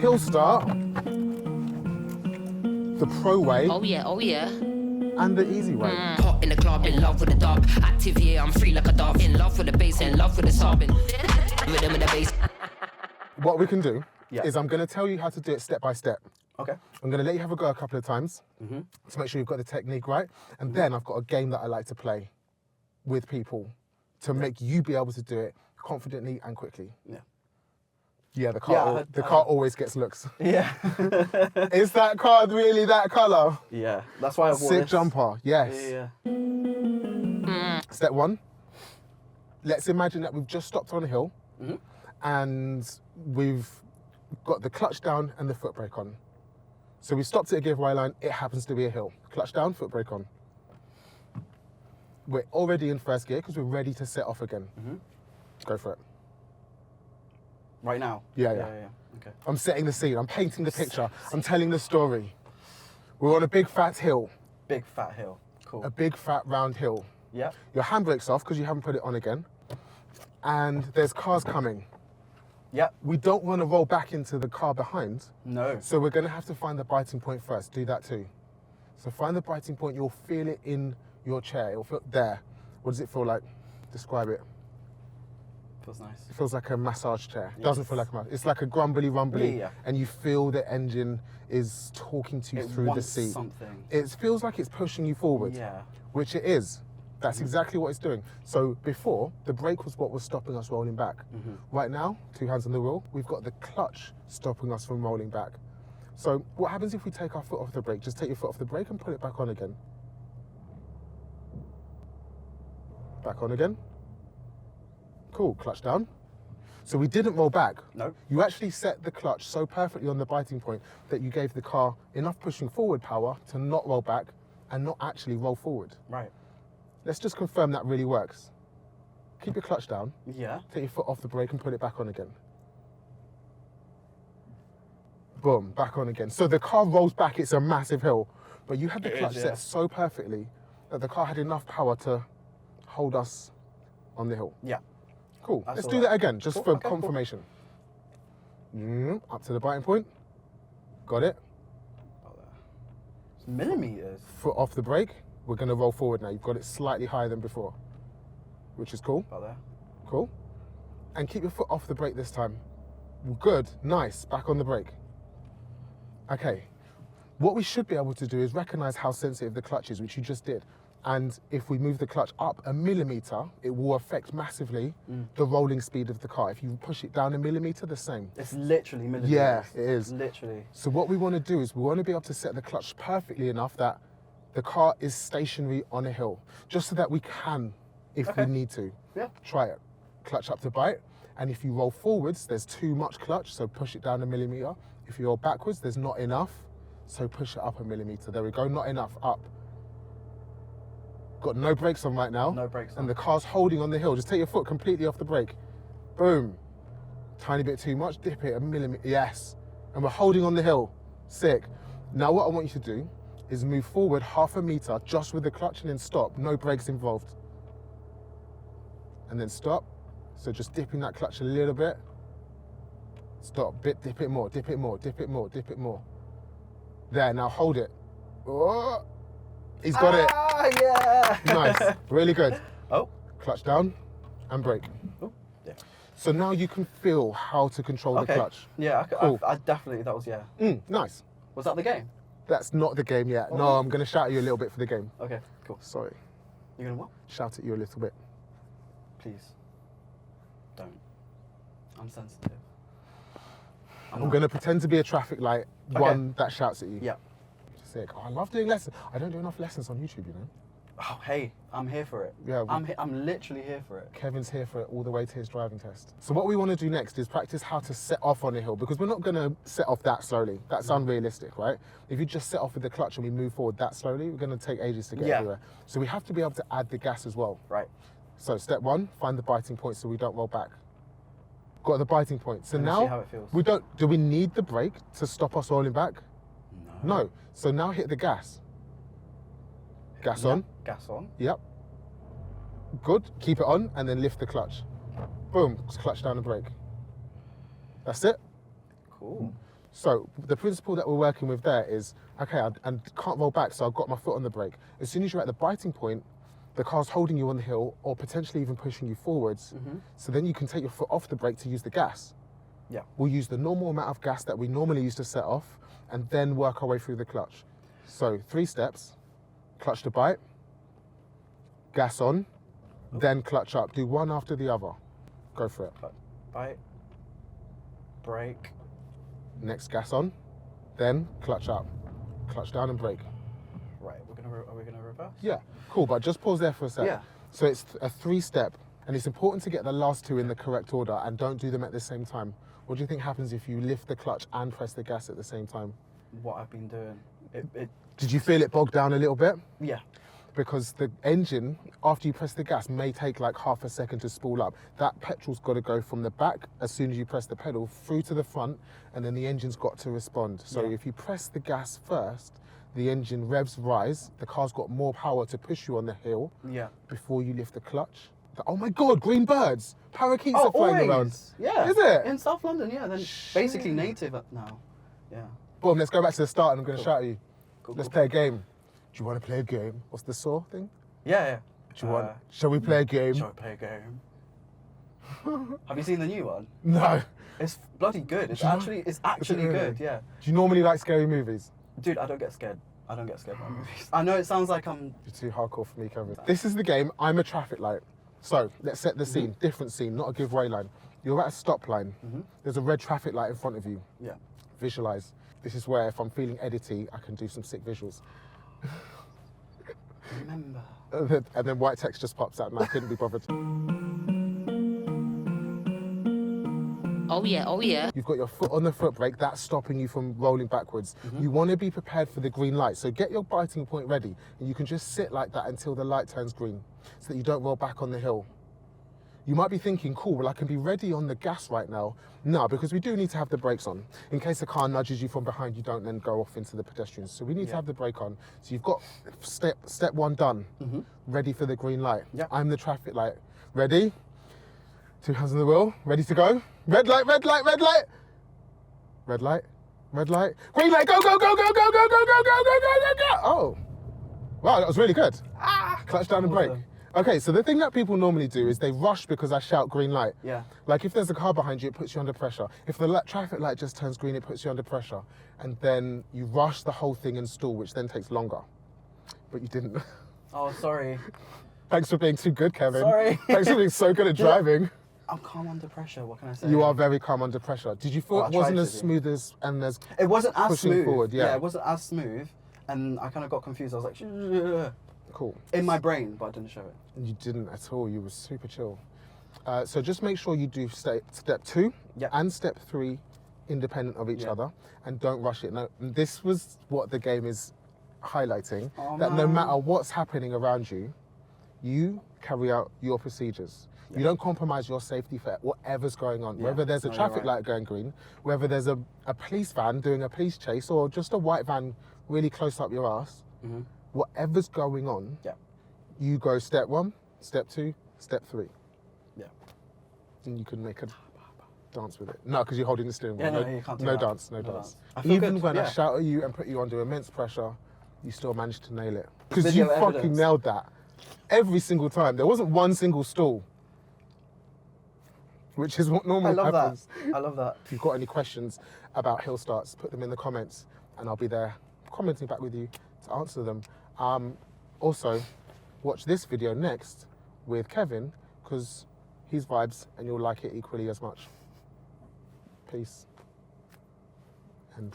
hill start, the pro way, Oh yeah. and the easy way. Hot in the club, in love with the dub. Active, yeah, I'm free like a dove. In love with the bass, in love with the sobbing. Rhythm with the bass. What we can do Yeah. is I'm going to tell you how to do it step by step. Okay. I'm going to let you have a go a couple of times to make sure you've got the technique right. And then I've got a game that I like to play with people to make you be able to do it confidently and quickly. Yeah. Yeah, the car always gets looks. Yeah. Is that car really that colour? Yeah. That's why I wore Sick this. jumper, yes. Yeah. Step one, let's imagine that we've just stopped on a hill and we've got the clutch down and the foot brake on. So we stopped at a giveaway line, it happens to be a hill. Clutch down, foot brake on. We're already in first gear because we're ready to set off again. Go for it. Right now? Yeah. Okay. I'm setting the scene, I'm painting the picture, I'm telling the story. We're on a big fat hill, Big fat hill. Cool. a big fat round hill. Yeah. Your handbrake's off because you haven't put it on again. And there's cars coming. Yeah. We don't want to roll back into the car behind. No. So we're going to have to find the biting point first. Do that too. So find the biting point. You'll feel it in your chair. It'll feel there. What does it feel like? Describe it. Feels nice. It feels like a massage chair. It Yes. doesn't feel like a massage. It's like a grumbly rumbly. Yeah. And you feel the engine is talking to you It through the wants seat. something. It feels like it's pushing you forward. Yeah. Which it is. That's exactly what it's doing. So before, the brake was what was stopping us rolling back. Right now, 2 hands on the wheel, we've got the clutch stopping us from rolling back. So what happens if we take our foot off the brake? Just take your foot off the brake and put it back on again. Back on again. Cool, clutch down. So we didn't roll back. No. You actually set the clutch so perfectly on the biting point that you gave the car enough pushing forward power to not roll back and not actually roll forward. Right. Let's just confirm that really works. Keep your clutch down, Yeah. take your foot off the brake and put it back on again. Boom, back on again. So the car rolls back, it's a massive hill, but you had the clutch set so perfectly that the car had enough power to hold us on the hill. Yeah. Cool, I let's saw do that. that again, just Cool, for okay, cool. confirmation. Up to the biting point, got it. It's millimeters. Foot off the brake, we're gonna roll forward now. You've got it slightly higher than before, which is cool. About there. Cool. And keep your foot off the brake this time. Good, nice, back on the brake. Okay, what we should be able to do is recognize how sensitive the clutch is, which you just did. And if we move the clutch up a millimeter, it will affect massively the rolling speed of the car. If you push it down a millimeter, the same. It's literally millimeters. Yeah, it is. Literally. So what we want to do is we want to be able to set the clutch perfectly enough that the car is stationary on a hill, just so that we can, if we need to. Yeah. Try it. Clutch up to bite. And if you roll forwards, there's too much clutch, so push it down a millimeter. If you roll backwards, there's not enough, so push it up a millimeter. There we go, not enough, up. Got no brakes on right now. No brakes on. And the car's holding on the hill. Just take your foot completely off the brake. Boom. Tiny bit too much, dip it a millimeter, yes. And we're holding on the hill, sick. Now what I want you to do is move forward half a meter just with the clutch and then stop, no brakes involved. And then stop. So just dipping that clutch a little bit. Stop, dip it more, dip it more, dip it more, dip it more. There, now hold it. Oh, he's got it. Ah, yeah. Nice, really good. Oh. Clutch down and brake. Oh, yeah. So now you can feel how to control the clutch. Yeah, Cool. I definitely, that was, yeah. Nice. Was that the game? That's not the game yet. No, I'm going to shout at you a little bit for the game. Okay, cool. Sorry. You're gonna what? Shout at you a little bit. Please. Don't. I'm sensitive. I'm going to pretend to be a traffic light, one that shouts at you. Yeah. Sick. Oh, I love doing lessons. I don't do enough lessons on YouTube, you know. Oh, hey, I'm here for it. Yeah, I'm literally here for it. Kevin's here for it all the way to his driving test. So what we want to do next is practice how to set off on a hill, because we're not going to set off that slowly. That's unrealistic, right? If you just set off with the clutch and we move forward that slowly, we're going to take ages to get everywhere. So we have to be able to add the gas as well. Right. So step one, find the biting point so we don't roll back. Got the biting point. So Let me now see how it feels. do we need the brake to stop us rolling back? No. So now hit the gas. Gas on. Gas on. Yep. Good. Keep it on and then lift the clutch. Boom. Just clutch down the brake. That's it. Cool. So the principle that we're working with there is, okay, and can't roll back, so I've got my foot on the brake. As soon as you're at the biting point, the car's holding you on the hill or potentially even pushing you forwards. So then you can take your foot off the brake to use the gas. Yeah. We'll use the normal amount of gas that we normally use to set off and then work our way through the clutch. So 3 steps, clutch to bite, gas on, then clutch up. Do one after the other. Go for it. Bite. Brake. Next gas on, then clutch up. Clutch down and brake. Right. Are we gonna reverse? Yeah, cool, but just pause there for a sec. Yeah. So it's a 3-step, and it's important to get the last 2 in the correct order and don't do them at the same time. What do you think happens if you lift the clutch and press the gas at the same time? What I've been doing. Did you feel it bog down a little bit? Yeah. Because the engine, after you press the gas, may take like half a second to spool up. That petrol's got to go from the back as soon as you press the pedal through to the front, and then the engine's got to respond. So if you press the gas first, the engine revs rise, the car's got more power to push you on the hill before you lift the clutch. Oh my God, green birds! Parakeets are flying around. Yeah. Is it? In South London, yeah. Then basically native now. Yeah. Boom, let's go back to the start and I'm going to shout at you. Cool, Let's cool. play a game. Do you want to play a game? What's the saw thing? Yeah. Do you want? Shall we play a game? Shall we play a game? Have you seen the new one? No. It's bloody good. It's actually good. Yeah. Do you normally like scary movies? Dude, I don't get scared. I don't get scared by movies. I know it sounds like I'm... You're too hardcore for me, Kevin. This is the game. I'm a traffic light. So let's set the scene. Different scene, not a giveaway line. You're at a stop line. There's a red traffic light in front of you. Yeah. Visualize. This is where, if I'm feeling edity, I can do some sick visuals. Remember. And then white text just pops out and I couldn't be bothered. Oh yeah, oh yeah. You've got your foot on the foot brake, that's stopping you from rolling backwards. You want to be prepared for the green light. So get your biting point ready and you can just sit like that until the light turns green so that you don't roll back on the hill. You might be thinking, cool, well I can be ready on the gas right now. No, because we do need to have the brakes on. In case the car nudges you from behind, you don't then go off into the pedestrians. So we need to have the brake on. So you've got step 1 done, ready for the green light. Yeah. I'm the traffic light. Ready? 2 hands on the wheel, ready to go. Red light, red light, red light. Red light, red light. Green light, go, go, go, go, go, go, go, go, go, go, go, go, go. Oh, wow, that was really good. Clutch down and brake. Okay, so the thing that people normally do is they rush because I shout green light. Yeah. Like if there's a car behind you, it puts you under pressure. If the traffic light just turns green, it puts you under pressure. And then you rush the whole thing and stall, which then takes longer. But you didn't. Oh, sorry. Thanks for being too good, Kevin. Sorry. Thanks for being so good at driving. I'm calm under pressure. What can I say? You are very calm under pressure. Did you feel I it wasn't tried as to be. smooth as It wasn't as pushing smooth. forward? Yeah. It wasn't as smooth, and I kind of got confused. I was like, "Shh." Cool. In my brain, but I didn't show it. You didn't at all. You were super chill. So just make sure you do step 2 and step 3 independent of each other, and don't rush it. Now, this was what the game is highlighting, that no matter what's happening around you, you carry out your procedures. You don't compromise your safety for whatever's going on. Whether there's a traffic light going green, whether there's a police van doing a police chase, or just a white van really close up your ass, whatever's going on, you go step 1, step 2, step 3. Yeah. And you can make a dance with it. No, because you're holding the steering wheel. Yeah, no, you can't do no that. dance, no No dance. dance. I feel Even good, when I yeah. shout at you and put you under immense pressure, you still managed to nail it. Because Video you fucking evidence. nailed that. Every single time. There wasn't one single stall. Which is what normally happens. I love that. If you've got any questions about hill starts, put them in the comments and I'll be there commenting back with you to answer them. Also, watch this video next with Kevin because he's vibes and you'll like it equally as much. Peace. And